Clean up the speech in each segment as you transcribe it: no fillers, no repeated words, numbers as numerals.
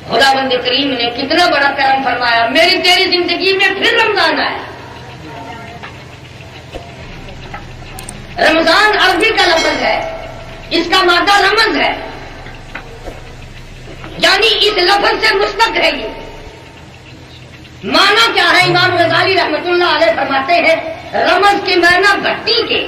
خداوند کریم نے کتنا بڑا کرم فرمایا، میری تیری زندگی میں پھر رمضان آیا۔ رمضان عربی کا لفظ ہے، اس کا مادہ رمض ہے، یعنی اس لفظ سے مشتق ہے۔ یہ معنی کیا ہے؟ امام غزالی رحمۃ اللہ علیہ فرماتے ہیں رمض کے معنی بھٹی کے،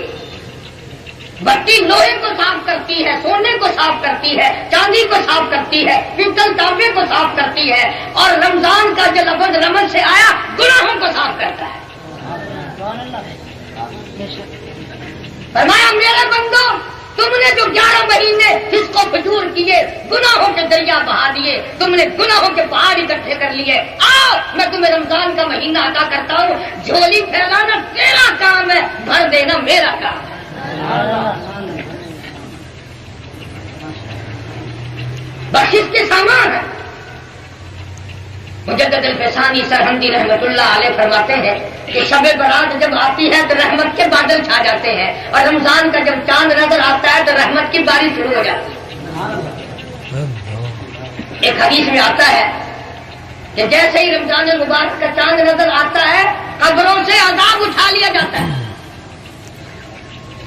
بھٹی لوہے کو صاف کرتی ہے، سونے کو صاف کرتی ہے، چاندی کو صاف کرتی ہے، پیتل تانبے کو صاف کرتی ہے، اور رمضان کا جو لفظ رمض سے آیا گناہوں کو صاف کرتا ہے۔ فرمایا میرے بندو، تم نے جو 11 مہینے فسق و فجور کیے، گناہوں کے دریا بہا دیے، تم نے گناہوں کے پہاڑ اکٹھے کر لیے، آؤ میں تمہیں رمضان کا مہینہ عطا کرتا ہوں۔ جھولی پھیلانا تیرا کام ہے، بھر دینا میرا کام ہے۔ بخشش کے سامان ہے۔ مجدد الفسانی سرہندی رحمت اللہ علیہ فرماتے ہیں کہ شب برات جب آتی ہے تو رحمت کے بادل چھا جاتے ہیں، اور رمضان کا جب چاند نظر آتا ہے تو رحمت کی بارش شروع ہو جاتی ہے۔ ایک حدیث میں آتا ہے کہ جیسے ہی رمضان المبارک کا چاند نظر آتا ہے قبروں سے عذاب اٹھا لیا جاتا ہے،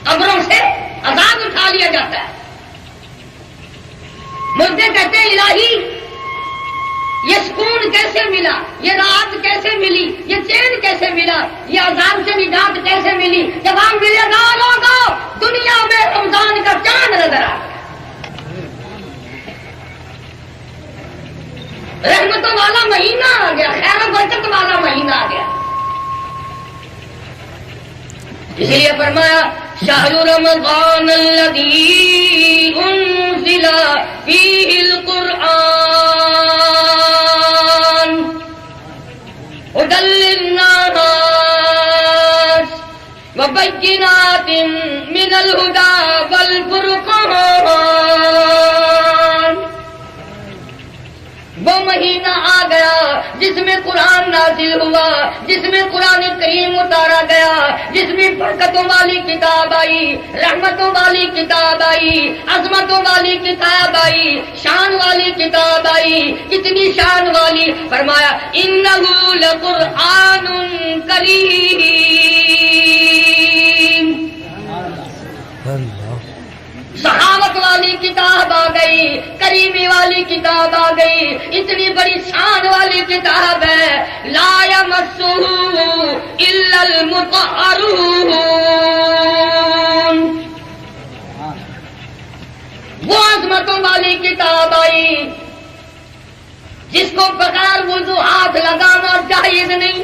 قبروں سے عذاب اٹھا لیا جاتا ہے۔ مردے کہتے ہیں الہی یہ سکون کیسے ملا، یہ راحت کیسے ملی، یہ چین کیسے ملا، یہ عذاب سے نجات کیسے ملی؟ جواب ملے گا لوگوں، دنیا میں رمضان کا چاند نظر آ گیا، رحمتوں والا مہینہ آ گیا، خیر و برکت والا مہینہ آ گیا۔ اس لیے فرمایا شہر رمضان الذی انزل فیہ القرآن ہدی للناس وبینات من الہدی والفرقان۔ وہ مہینہ آ گیا جس میں قرآن نازل ہوا، جس میں قرآن کریم اتارا گیا، جس میں برکتوں والی کتاب آئی، رحمتوں والی کتاب آئی، عظمتوں والی کتاب آئی، شان والی کتاب آئی۔ کتنی شان والی؟ فرمایا انہ لقرآن کریم، سخاوت والی کتاب آ گئی، کریمی والی کتاب آ گئی، اتنی بڑی شان والی کتاب ہے، لا یمسہ الا المطہرون۔ وہ عظمتوں والی کتاب آئی جس کو بغیر وضو ہاتھ لگانا جائز نہیں،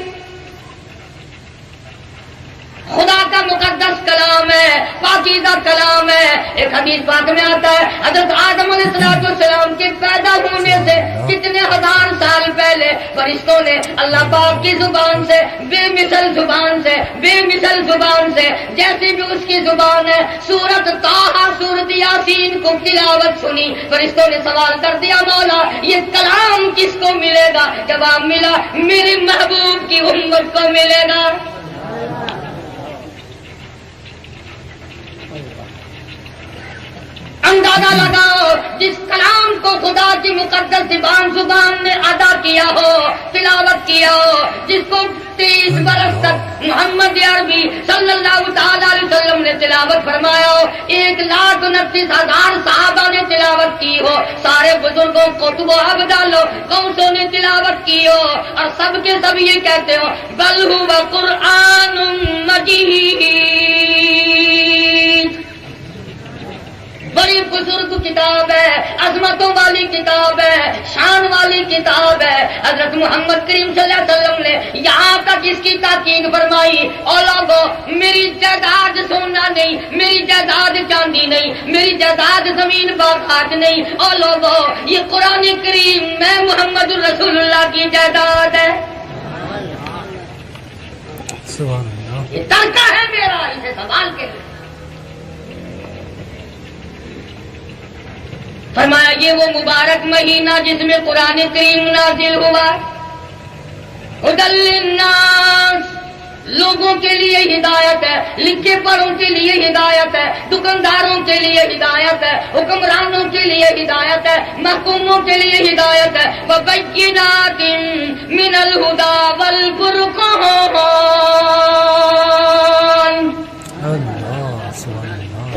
خدا کا مقدس کلام ہے، پاکیزہ کلام ہے۔ ایک حدیث پاک میں آتا ہے حضرت آدم علیہ السلام کے پیدا ہونے سے کتنے ہزار سال پہلے فرشتوں نے اللہ پاک کی زبان سے، بے مثل زبان سے، بے مثل زبان سے، جیسی بھی اس کی زبان ہے، سورت طٰہٰ، سورت یاسین کو تلاوت سنی۔ فرشتوں نے سوال کر دیا مولا یہ کلام کس کو ملے گا؟ جواب ملا میرے محبوب کی امت کو ملے گا۔ اندازہ لگاؤ جس کلام کو خدا کی مقدس زبان نے ادا کیا ہو، تلاوت کیا ہو، جس کو 30 برس تک محمد عربی صلی اللہ تعالی علیہ وسلم نے تلاوت فرمایا ہو، 1,29,000 صحابہ نے تلاوت کی ہو، سارے بزرگوں کتب و ابدالوں غوثوں نے تلاوت کی ہو، اور سب کے سب یہ کہتے ہو بل هو قرآن مجید، بڑی بزرگ کتاب ہے، عظمتوں والی کتاب ہے، شان والی کتاب ہے۔ حضرت محمد کریم صلی اللہ علیہ وسلم نے یہاں تک اس کی تاکید فرمائی، او لوگوں میری جائیداد سونا نہیں، میری جائیداد چاندی نہیں، میری جائیداد زمین باغات نہیں، او لوگوں یہ قرآن کریم میں محمد رسول اللہ کی جائیداد ہے، یہ ترکہ ہے میرا، اسے سنبھال کے۔ فرمایا یہ وہ مبارک مہینہ جس میں قرآن کریم نازل ہوا، ہدی للناس، لوگوں کے لیے ہدایت ہے، لکھے پڑھوں کے لیے ہدایت ہے، دکانداروں کے لیے ہدایت ہے، حکمرانوں کے لیے ہدایت ہے، محکوموں کے لیے ہدایت ہے، وبينات من الهدى والفرقان.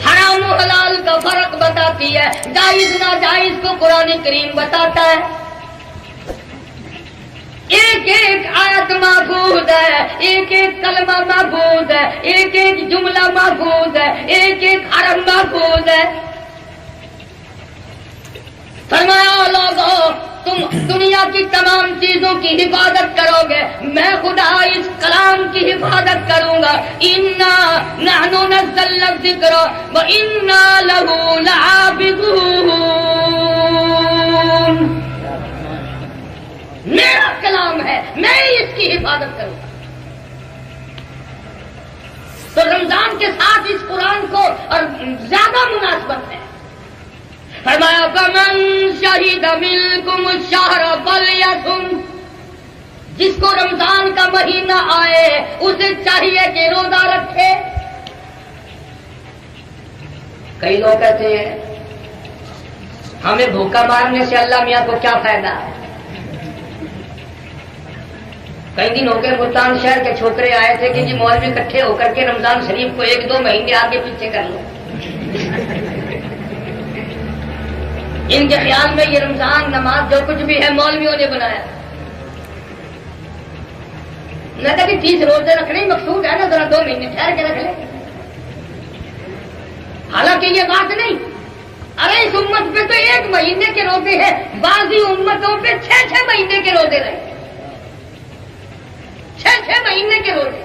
حرام و حلال کا فرق بتاتی ہے، جائز ناجائز کو قرآن کریم بتاتا ہے. ایک ایک آیت محفوظ ہے، ایک ایک کلمہ محفوظ ہے، ایک ایک جملہ محفوظ ہے، ایک ایک حرف محفوظ ہے. فرمایا لوگوں تم دنیا کی تمام چیزوں کی حفاظت کرو گے، میں خدا اس کلام کی حفاظت کروں گا. انا نحن نزلنا الذکر وانا له لحافظون. میرا کلام ہے، میں اس کی حفاظت کروں گا. تو رمضان کے ساتھ اس قرآن کو اور زیادہ مناسبت ہے. فرمایا فمن شہد منکم الشہر فلیصم. جس کو رمضان کا مہینہ آئے اسے چاہیے کہ روزہ رکھے. کئی لوگ کہتے ہیں ہمیں بھوکا مارنے سے اللہ میاں کو کیا فائدہ ہے. کئی دن ہو گئے ملتان شہر کے چھوکرے آئے تھے کہ جی مولوی اکٹھے ہو کر کے رمضان شریف کو 1-2 مہینے آگے پیچھے کر لو. ان کے خیال میں یہ رمضان نماز جو کچھ بھی ہے مولویوں نے بنایا. میں کہا کہ 30 روزے رکھنے مقصود ہے نا، ذرا 2 مہینے ٹھہر کے رکھ لیں. حالانکہ یہ بات نہیں. ارے اس امت پہ تو 1 مہینے کے روزے ہیں، بعضی امتوں پہ 6 مہینے کے روزے رہے. 6 مہینے کے روزے.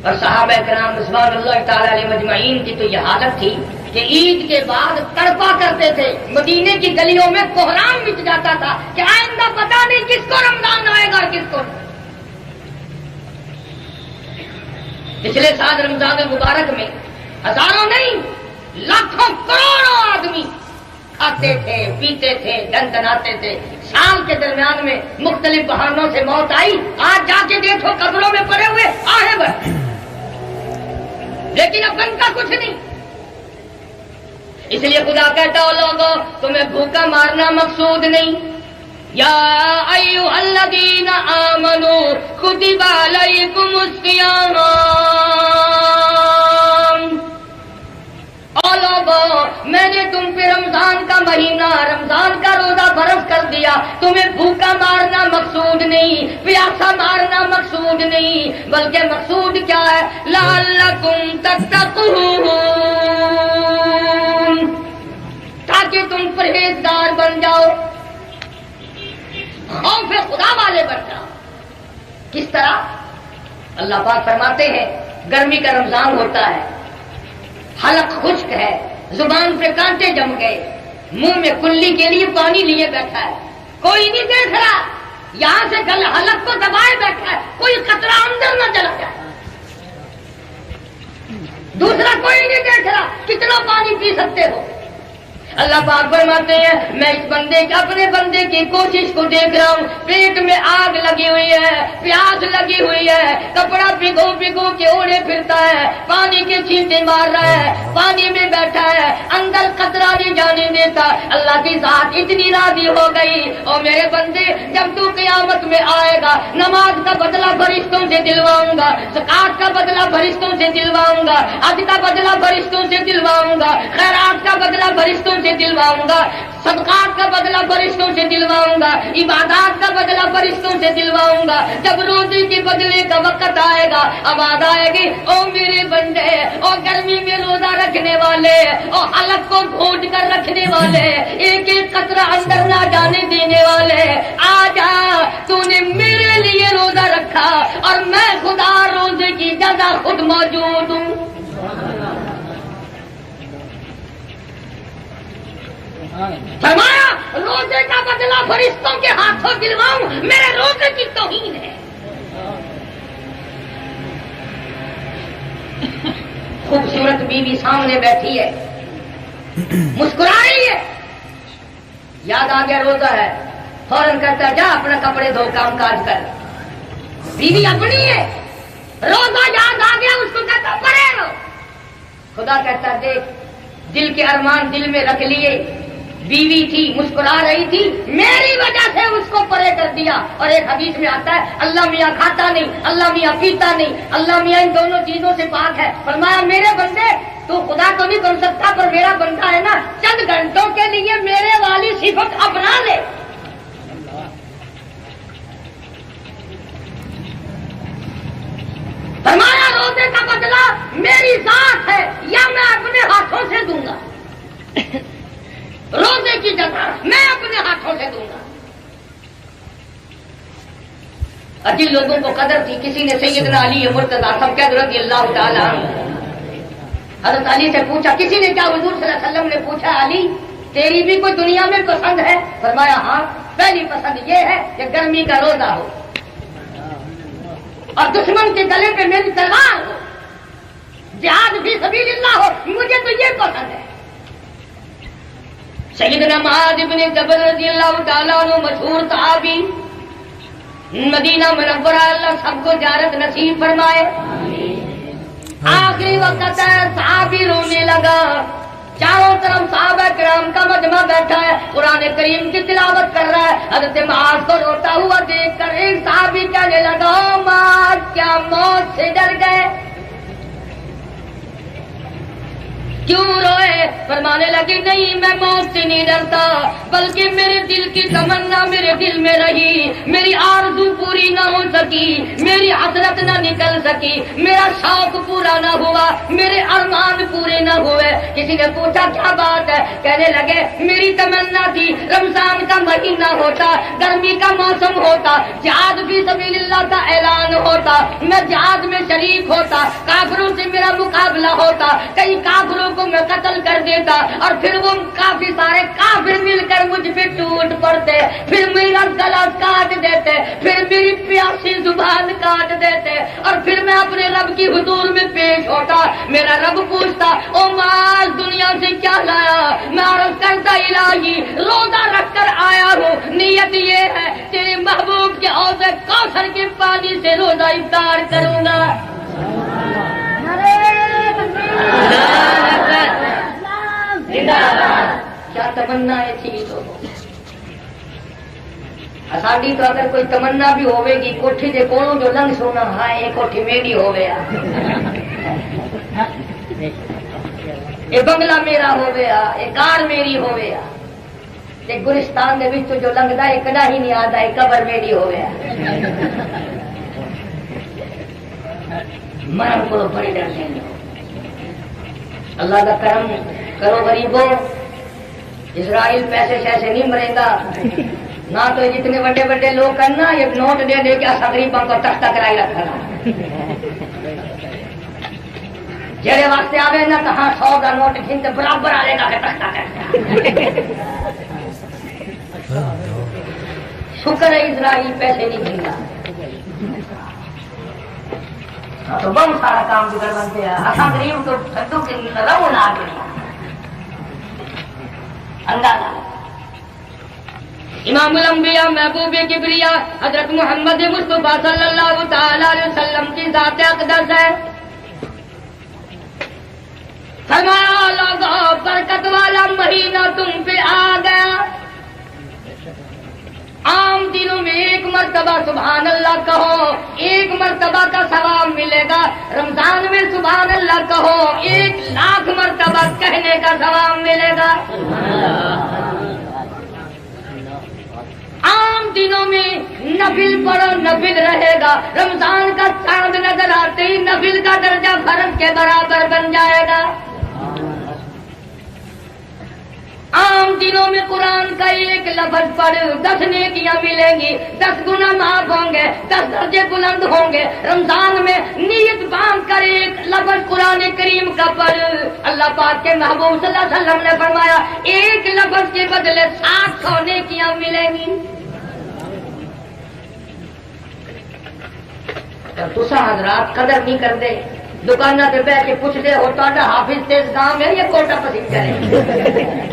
اور صحابہ کرام رضوان اللہ تعالی علیہ مجمعین کی تو یہ حالت تھی کہ عید کے بعد تڑپا کرتے تھے. مدینے کی گلیوں میں کوہرام مچ جاتا تھا کہ آئندہ پتہ نہیں کس کو رمضان آئے گا اور کس کو. پچھلے سال رمضان مبارک میں ہزاروں نہیں لاکھوں کروڑوں آدمی کھاتے تھے، پیتے تھے، دندناتے تھے. شام کے درمیان میں مختلف بہانوں سے موت آئی. آج جا کے دیکھو قبروں میں پڑے ہوئے آہے بھر، لیکن اب ان کا کچھ نہیں. اس لیے خدا کہتا ہو لوگوں تمہیں بھوکا مارنا مقصود نہیں. یا ایھا الذین آمنوا کتب علیکم الصیام. او لوگوں میں نے تم پہ رمضان کا مہینہ، رمضان کا روزہ فرض کر دیا. تمہیں بھوکا مارنا مقصود نہیں، پیاسا مارنا مقصود نہیں، بلکہ مقصود کیا ہے؟ لعلکم تتقون، تاکہ تم پرہیزگار بن جاؤ، خوف خدا والے بن جاؤ. کس طرح؟ اللہ پاک فرماتے ہیں گرمی کا رمضان ہوتا ہے، حلق خشک ہے، زبان پہ کانٹے جم گئے، منہ میں کلی کے لیے پانی لیے بیٹھا ہے، کوئی نہیں دیکھ رہا، یہاں سے گل حلق کو دبائے بیٹھا ہے، کوئی قطرہ اندر نہ چلا جائے. دوسرا کوئی نہیں دیکھ رہا، کتنا پانی پی سکتے ہو. اللہ پاک فرماتے ہیں میں اس بندے کے، اپنے بندے کی کوشش کو دیکھ رہا ہوں. پیٹ میں آگ لگی ہوئی ہے، پیاس لگی ہوئی ہے، کپڑا بھگو بھگو کے اوڑے پھرتا ہے، پانی کے چھینٹے مار رہا ہے، پانی میں بیٹھا ہے، اندر قطرہ نہیں جانے دیتا. اللہ کی ذات اتنی راضی ہو گئی. اور میرے بندے جب تو قیامت میں آئے گا، نماز کا بدلہ فرشتوں سے دلواؤں گا، زکات کا بدلہ فرشتوں سے دلواؤں گا، حج کا بدلہ فرشتوں سے دلواؤں گا، خیرات کا بدلہ فرشتوں سے دلواؤں گا، صدقات کا بدلہ فرشتوں سے دلواؤں گا، عبادات کا بدلہ فرشتوں سے دلواؤں گا. جب روزے کے بدلے کا وقت آئے گا، آواز آئے گی او میرے بندے، او گرمی میں روزہ رکھنے والے، او حلق کو گھونٹ کر رکھنے والے، ایک ایک قطرہ اندر نہ جانے دینے والے، آ جا، تو نے میرے لیے روزہ رکھا اور میں خدا روزے کی جگہ خود موجود ہوں. فرمایا روزے کا بدلہ فرشتوں کے ہاتھوں دلواؤں، میرے روزے کی توہین ہے. خوبصورت بیوی سامنے بیٹھی ہے، مسکرا رہی ہے، یاد آ گیا روزہ ہے، فوراً کہتا ہے جا اپنا کپڑے دھو کام کاج کر. بیوی اپنی ہے، روزہ یاد آ گیا، اس کو کہتا پڑے رہو. خدا کہتا دیکھ دل کے ارمان دل میں رکھ لیے، بیوی تھی مسکرا رہی تھی، میری وجہ سے اس کو پرے کر دیا. اور ایک حدیث میں آتا ہے اللہ میاں کھاتا نہیں، اللہ میاں پیتا نہیں، اللہ میاں ان دونوں چیزوں سے پاک ہے. فرمایا میرے بندے تو خدا تو نہیں بن سکتا پر میرا بندہ ہے نا، چند گھنٹوں کے لیے میرے والی صفت اپنا لے. فرمایا روزے کا بدلہ میری ذات ہے یا میں اپنے ہاتھوں سے دوں گا. روزے کی جگہ میں اپنے ہاتھوں سے دوں گا. جن لوگوں کو قدر تھی، کسی نے سیدنا علی مرتضی سب رضی اللہ تعالیٰ حضرت علی سے پوچھا، کسی نے کیا حضور صلی اللہ علیہ وسلم نے پوچھا علی تیری بھی کوئی دنیا میں پسند ہے؟ فرمایا ہاں، پہلی پسند یہ ہے کہ گرمی کا روزہ ہو اور دشمن کے گلے پہ میری تلوار ہو، جہاد فی سبیل اللہ ہو، مجھے تو یہ پسند ہے. سیدنا معاذ بن جبل رضی اللہ تعالیٰ عنہ مشہور صحابی، مدینہ منورہ اللہ سب کو زیارت نصیب فرمائے. آخری وقت ہے، صحابی رونے لگا، چاروں طرف صحابہ کرام کا مجمع بیٹھا ہے، قرآن کریم کی تلاوت کر رہا ہے. حضرت معاذ کو روتا ہوا دیکھ کر ایک صحابی کہنے لگا معاذ کیا موت سے ڈر گئے؟ کیوں روئے؟ فرمانے لگی نہیں میں موت سے نہیں ڈرتا، بلکہ میرے دل کی تمنا میرے دل میں رہی، میری آرزو پوری نہ ہو سکی، میری حسرت نہ نکل سکی، میرا شوق پورا نہ ہوا، میرے ارمان پورے نہ ہوئے. کسی نے پوچھا کیا بات ہے؟ کہنے لگے میری تمنا تھی رمضان کا مہینہ ہوتا، گرمی کا موسم ہوتا، جہاد فی سبیل اللہ کا اعلان ہوتا، میں جہاد میں شریک ہوتا، کافروں سے میرا مقابلہ ہوتا، کئی کافروں کو میں قتل کر دیتا اور پھر وہ کافی سارے کافر مل کر مجھ پہ ٹوٹ پڑتے، پھر میرا گلا کاٹ دیتے، پھر میری پیاسی زبان کاٹ دیتے اور پھر میں اپنے رب کی حضور میں پیش ہوتا. میرا رب پوچھتا او معاذ دنیا سے کیا لایا؟ میں عرض کرتا الہی روزہ رکھ کر آیا ہوں، نیت یہ ہے تیرے محبوب کے حوض کوثر کے پانی سے روزہ افطار کروں گا. کیا تمنا تھی ساڈی تو اگر کوئی تمنا بھی ہوے گی کوٹھی دے کولوں جو لنگ سونا ہائے یہ کوٹھی میری ہوے آ، یہ بنگلہ میرا ہوے آ، یہ کار میری ہوے آ، تے گلستان دے وچ جو لنگدا ہے کدا ہی نہیں آدا یہ قبر میری ہوے آ. مرن کو بڑی ڈر دیں. اللہ کا کرم کرو غریبوں، اسرائیل پیسے شیسے نہیں مرے گا نہ تو جتنے بڑے بڑے لوگ کرنا یہ نوٹ دے دے کے غریبوں کو تختہ کرائی رکھنا. جڑے واسطے آوے نا کہاں 100 کا نوٹ گھن برابر آئے گا کہ تختہ کرنا. شکر ہے اسرائیل پیسے نہیں گھنتا تو بہت سارا کام بگڑ بنتے ہیں. اصل غریب تو سدو کے رو نہ اندازہ. امام الانبیاء محبوب کبریا حضرت محمد مصطفیٰ صلی اللہ تعالی علیہ وسلم کی ذات اقدس ہے. فرمایا لوگوں برکت والا مہینہ تم پہ آ گیا. عام دنوں میں ایک مرتبہ سبحان اللہ کہو 1 مرتبہ کا ثواب ملے گا، رمضان میں سبحان اللہ کہو 1,00,000 مرتبہ کہنے کا ثواب ملے گا. عام دنوں میں نفل پڑھو نفل رہے گا، رمضان کا چاند نظر آتے ہی نفل کا درجہ فرض کے برابر بن جائے گا. عام دنوں میں قرآن کا ایک لفظ پڑھ 10 نیکیاں ملیں گی، 10 گناہ معاف ہوں گے، 10 درجے بلند ہوں گے. رمضان میں نیت باندھ کر ایک لفظ قرآن کریم کا پڑھ، اللہ پاک کے محبوب صلی اللہ علیہ وسلم نے فرمایا ایک لفظ کے بدلے 700 نیکیاں ملیں گی. تسا حضرات قدر نہیں کرتے، دکانوں پہ بیٹھ کے پوچھتے ہو تو حافظ تیز کام ہے یہ کوٹا پسند کرے.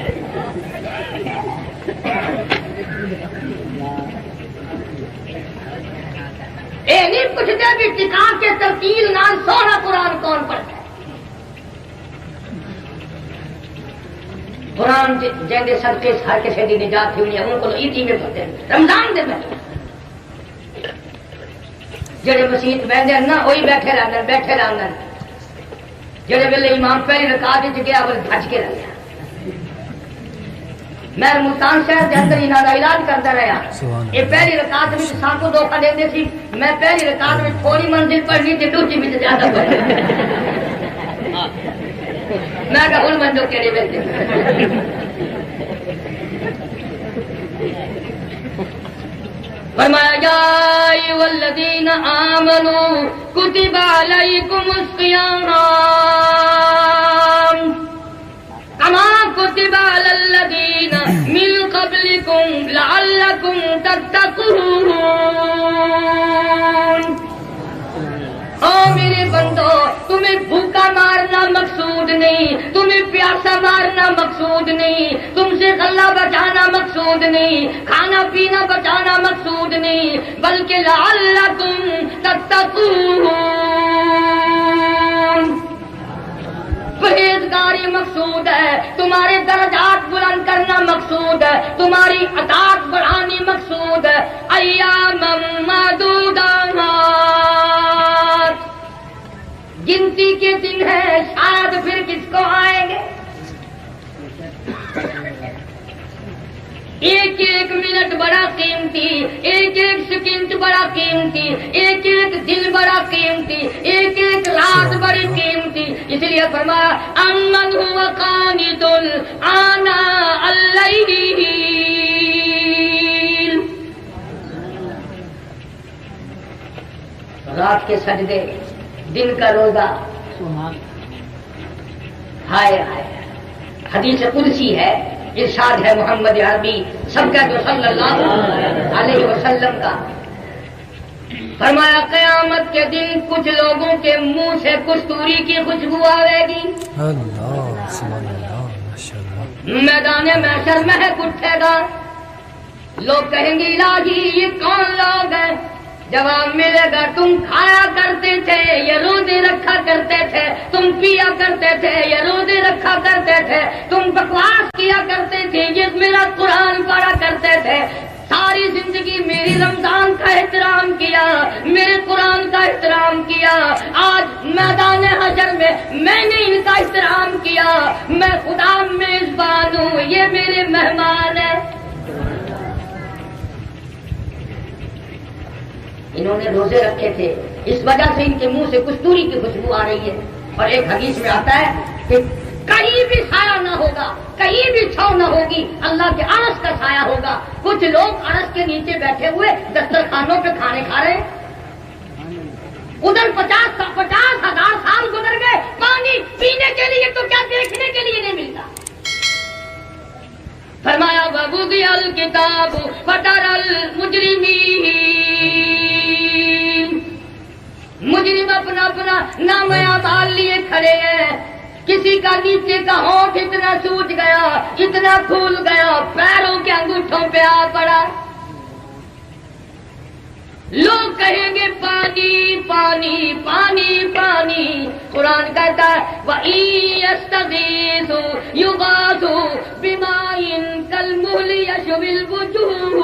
اے نہیں پوچھتے بھی ٹکا کے ترتیل نال سونا قرآن کون پڑھتا ہے. قرآن جیندے صدقے ہر کسی دی نجات تھی انہیں ان کو ایتی میں پڑھتے ہیں رمضان دے میں جڑے مسیح بیٹھے نا وہی بیٹھے رہنا جڑے ویلے امام پہلی رکعت وچ گیا وہ بھج کے رہ گیا میں ملتان شہر کے اندر انہاں دا علاج کرتا رہا یہ پہلی رکعت وچ سان کو دھوکہ دیندے سی میں پہلی رکعت وچ تھوڑی منزل پڑھنی تے دوسری وچ زیادہ پڑھنی میں کہا ہن منجو کیڑے ویلے فرمایا یا ایھا الذین آمنوا کتب علیکم الصیام کما کتب علی الذین من قبلکم لعلکم تتقون او میرے بندو تمہیں بھوکا مارنا مقصود نہیں تمہیں پیاسا مارنا مقصود نہیں تم سے غلہ بچانا مقصود نہیں کھانا پینا بچانا مقصود نہیں بلکہ لعلکم تتقون پرہیزگاری مقصود ہے تمہارے درجات بلند کرنا مقصود ہے تمہاری اطاعت بڑھانی مقصود ہے ایام معدودات گنتی کے دن ہے شاید پھر کس کو آئیں گے ایک ایک منٹ بڑا قیمتی ایک ایک سیکنڈ بڑا قیمتی ایک ایک دن بڑا قیمتی ایک ایک رات بڑی قیمتی اس لیے فرمایا امن هو قانت آناء اللیل رات کے سجدے دن کا روزہ ہائے ہائے حدیث قدسی ہے ارشاد ہے محمد عربی سب کا جو صلی اللہ علیہ وسلم کا فرمایا قیامت کے دن کچھ لوگوں کے منہ سے کستوری کی خوشبو آئے گی میدان محشر مہک اٹھے گا لوگ کہیں گے الہی یہ کون لوگ ہیں جواب ملے گا تم کھایا کرتے تھے یہ روزے رکھا کرتے تھے تم پیا کرتے تھے یہ روزے رکھا کرتے تھے تم بکواس کیا کرتے تھے یہ میرا قرآن پڑھا کرتے تھے ساری زندگی میری رمضان کا احترام کیا میرے قرآن کا احترام کیا آج میدان حشر میں میں نے ان کا احترام کیا میں خدا میزبان ہوں یہ میرے مہمان ہیں انہوں نے روزے رکھے تھے اس وجہ سے ان کے منہ سے کستوری کی خوشبو آ رہی ہے اور ایک حدیث میں آتا ہے کہ کہیں بھی سایہ نہ ہوگا کہیں بھی چھاؤں نہ ہوگی اللہ کے عرش کا سایہ ہوگا کچھ لوگ عرش کے نیچے بیٹھے ہوئے دسترخوانوں پہ کھانے کھا رہے ہیں ادھر 50,000 سال گزر گئے پانی پینے کے لیے تو کیا دیکھنے کے لیے نہیں ملتا فرمایا وَوُضِعَ الْكِتَابُ فَتَرَى الْمُجْرِمِينَ مجرم اپنا اپنا نام اعمال لیے کھڑے ہیں کسی کا نیچے کا ہونٹ اتنا سوج گیا اتنا پھول گیا پیروں کے انگوٹھوں پہ آ پڑا لوگ کہیں گے پانی پانی پانی پانی قرآن کہتا ہے وَإِن يَسْتَغِيثُوا يُغَاثُوا بِمَاءٍ كَالْمُهْلِ يَشْوِي الْوُجُوهَ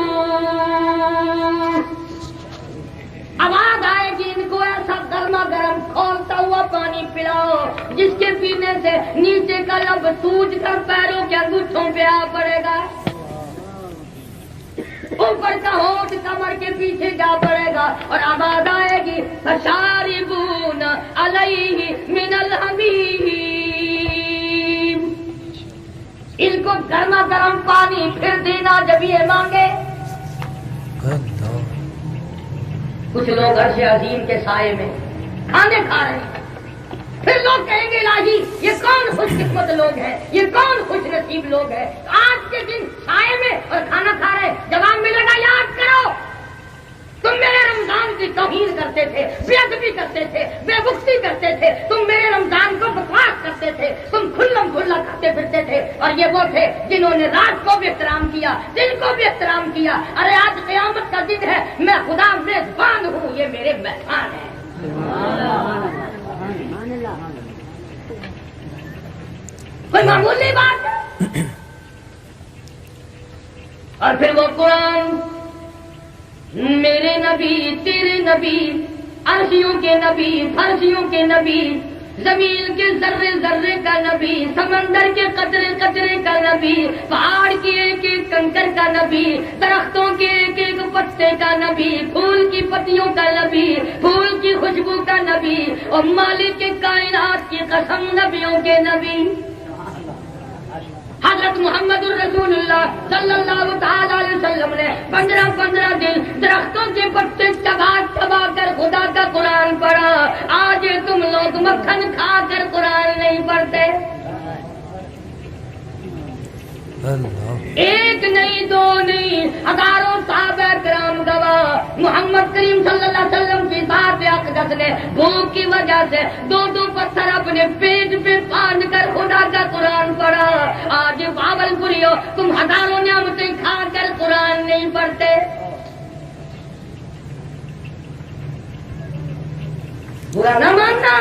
آواز آئے گی ان کو ایسا گرما گرم کھولتا ہوا پانی پلاؤ جس کے پینے سے نیچے کا لب سوج کر پیروں کے انگوٹھوں پہ آ پڑے گا اوپر کا ہونٹ کمر کے پیچھے جا پڑے گا اور آواز آئے گی فَشَارِبُونَ عَلَيْهِ مِنَ الْحَمِيمِ ان کو گرما گرم پانی پھر دینا جب یہ مانگے کچھ لوگ عرش عظیم کے سائے میں کھانے کھا رہے ہیں پھر لوگ کہیں گے الہی یہ کون خوش قسمت لوگ ہیں یہ کون خوش نصیب لوگ ہیں آج کے دن سائے میں اور کھانا کھا رہے جواب ملے گا یاد کرو تم میرے رمضان کی توہین کرتے تھے بے ادبی کرتے تھے بے بختی کرتے تھے تم میرے رمضان کو بکواس کرتے تھے تم کھلم کھلا کھاتے پھرتے تھے اور یہ وہ تھے جنہوں نے رات کو بھی احترام کیا دن کو بھی احترام کیا ارے آج قیامت کا دن ہے میں خدا میزبان ہوں یہ میرے مہمان ہیں کوئی معمولی بات ہے اور پھر وہ قرآن میرے نبی تیرے نبی عرشیوں کے نبی فرشیوں کے نبی زمین کے ذرے ذرے کا نبی سمندر کے قطرے قطرے کا نبی پہاڑ کے ایک ایک کنکر کا نبی درختوں کے ایک ایک پتے کا نبی پھول کی پتیوں کا نبی پھول کی خوشبو کا نبی اور مالک کے کائنات کی قسم نبیوں کے نبی حضرت محمد الرسول اللہ صلی اللہ تعالی علیہ وسلم نے 15 دن درختوں کے پتے چبا چبا کر خدا کا قرآن پڑھا. آج تم لوگ مکھن کھا کر قرآن نہیں پڑھتے. ایک نہیں دو نہیں ہزاروں صحابہ کرام گواہ محمد کریم صلی اللہ علیہ وسلم کی ذات اقدس نے بھوک کی وجہ سے 2 پتھر اپنے پیٹ پہ باندھ کر خدا کا قرآن پڑھا. آج باول پوریو تم ہزاروں نعمتیں کھا کر قرآن نہیں پڑھتے. برا نہ ماننا.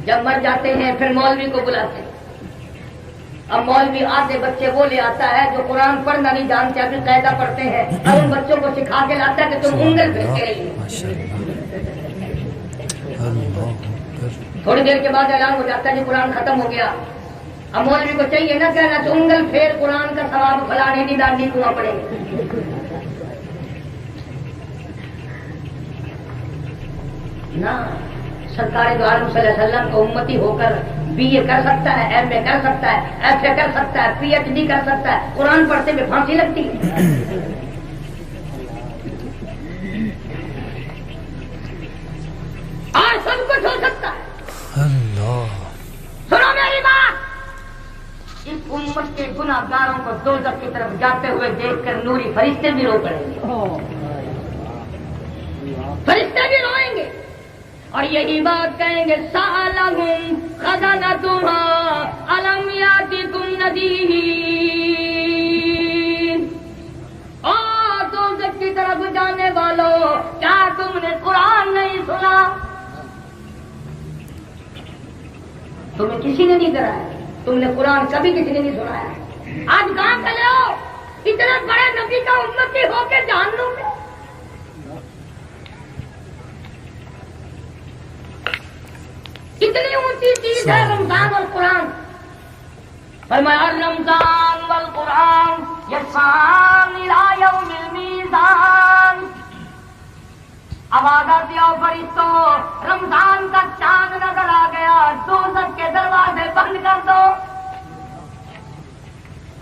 جب مر جاتے ہیں پھر مولوی کو بلاتے ہیں. اب مولوی آتے بچے وہ لے آتا ہے جو قرآن پڑھنا نہیں جانتے ابھی قاعدہ پڑھتے ہیں اور ان بچوں کو سکھا کے لاتا ہے کہ تم انگل پھیرتے رہیے. تھوڑی دیر کے بعد اعلان ہو جاتا ہے کہ قرآن ختم ہو گیا. اب مولوی کو چاہیے نا کہنا تو انگل پھیر قرآن کا ثواب فلانے نہیں ڈانڈی کنواں پڑے. نہ سرکار دو عالم صلی اللہ علیہ وسلم کو امتی ہو کر BA کر سکتا ہے ایم اے کر سکتا ہے FA کر سکتا ہے PhD کر سکتا ہے. قرآن پڑھتے میں پھانسی لگتی ہے. آج سب کچھ ہو سکتا ہے. سنو میری بات. اس امت کے گناہ گاروں کو دوزخ کی طرف جاتے ہوئے دیکھ کر نوری فرشتے بھی رو پڑیں گے. فرشتے بھی روئیں گے اور یہی بات کہیں گے سألہم خزنتها ألم یأتکم نذیر. او دوزخ کی طرف جانے والوں کیا تم نے قرآن نہیں سنا؟ تمہیں کسی نے نہیں کرایا. تم نے قرآن کبھی کسی نے نہیں سنایا. آج کہاں چلے ہو اتنے بڑے نبی کا امتی ہو کے جہنم میں. کتنی اونچی چیز ہے رمضان اور قرآن. فرمایا رمضان والقرآن یشفعان الی یوم المیزان. آواز آتی ہو فرشتوں رمضان کا چاند نظر آ گیا دوزخ کے دروازے بند کر دو.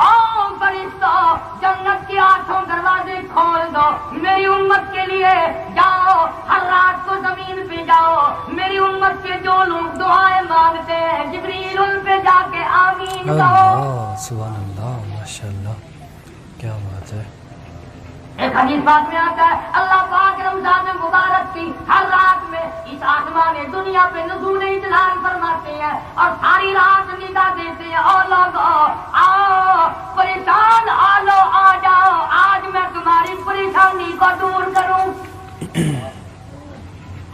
او فرشتوں جنت کے 8 دروازے کھول دو. میری امت کے لیے جاؤ ہر رات کو زمین پہ جاؤ. میری امت کے جو لوگ دعائیں مانگتے ہیں جبریل ان پہ جا کے آمین کہو. سبحان اللہ ماشاءاللہ کیا بات ہے. ایک حدیث بات میں آتا ہے اللہ پاک رمضان مبارک کی ہر رات میں اس آسمان دنیا پہ نزول اجلال فرماتے ہیں اور ساری رات ندا دیتے ہیں. اور لوگ آؤ پریشان آلو آ جاؤ آج میں تمہاری پریشانی کو دور کروں.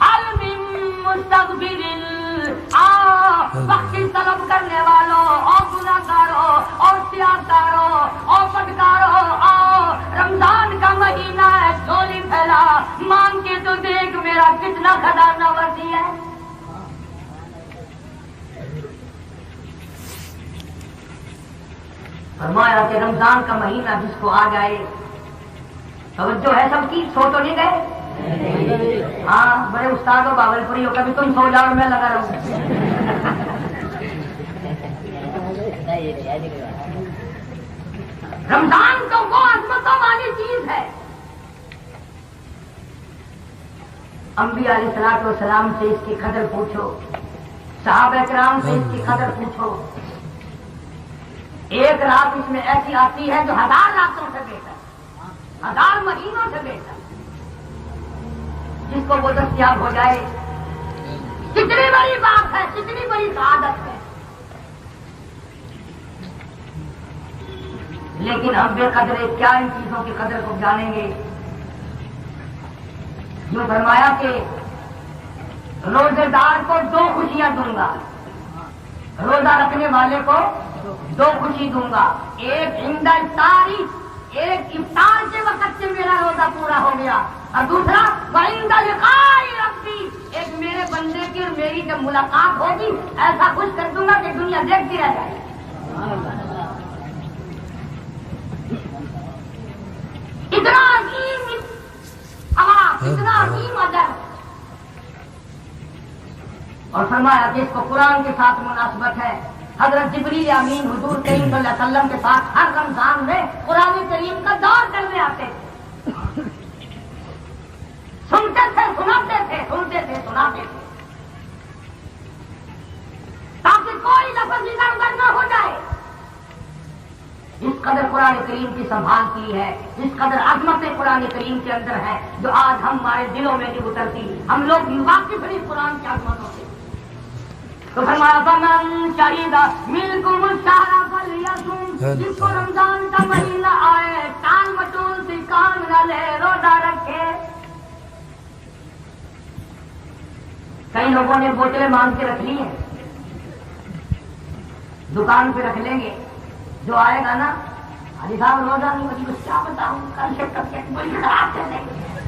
حل من مستغفر بخشش طلب کرنے والوں اور گناہگاروں اور سیاستداروں اور بدکاروں آؤ رمضان کا مہینہ ہے جھولی پھیلا مانگ کے تو دیکھ میرا کتنا خزانہ وسیع ہے. فرمایا کہ رمضان کا مہینہ جس کو آ جائے توجہ ہے سب کی. سو تو نہیں گئے؟ ہاں بڑے استاد ہو باول پوری ہو کبھی تم سو جاؤ میں لگا رہوں. رمضان تو وہ عظمتوں والی چیز ہے. انبیاء علیہ الصلوۃ والسلام سے اس کی قدر پوچھو صحابہ کرام سے اس کی قدر پوچھو. ایک رات اس میں ایسی آتی ہے جو 1000 راتوں سے بہتر 1000 مہینوں سے بہتر. جس کو وہ دستیاب ہو جائے کتنی بڑی بات ہے کتنی بڑی سعادت ہے. لیکن ہم بے قدرے کیا ان چیزوں کی قدر کو جانیں گے. جو فرمایا کہ روزے دار کو 2 خوشیاں دوں گا. روزہ رکھنے والے کو 2 خوشی دوں گا. ایک عند التاری ایک فیصلہ ہو گیا. اور دوسرا وَعِندَ لِقَاءِ رَبِّي، ایک میرے بندے کی اور میری جب ملاقات ہوگی ایسا کچھ کر دوں گا کہ دنیا دیکھتی رہ جائے. اتنا عظیم آواز، اتنا عظیم ادب. اور فرمایا کہ اس کو قرآن کے ساتھ مناسبت ہے. حضرت جبریل امین حضور کریم صلی اللہ علیہ وسلم کے ساتھ ہر رمضان میں قرآن کریم کا دور کرنے آتے تھے. سنتے تھے، سناتے تھے، سنتے تھے، سناتے تھے، تاکہ کوئی لفظ ادھر ادھر نہ ہو جائے. اس قدر قرآن کریم کی سنبھال کی ہے، اس قدر عظمت قرآن کریم کے اندر ہے جو آج ہمارے دلوں میں نہیں اترتی. ہم لوگ واقف نہیں قرآن کی عظمتوں سے. تو فرمایا فمن شہید منکم الشہر فلیصم، جس کو رمضان کا مہینہ آئے ٹال مٹول سے کام نہ لے، روزہ رکھے. کئی لوگوں نے بوتلیں مانگ کے رکھ لی ہیں، دکان پہ رکھ لیں گے. جو آئے گا نا حاجی صاحب روزہ نہیں، مجھے کیا بتاؤں، کل سے کب تک بڑی خراب کر دیں گے.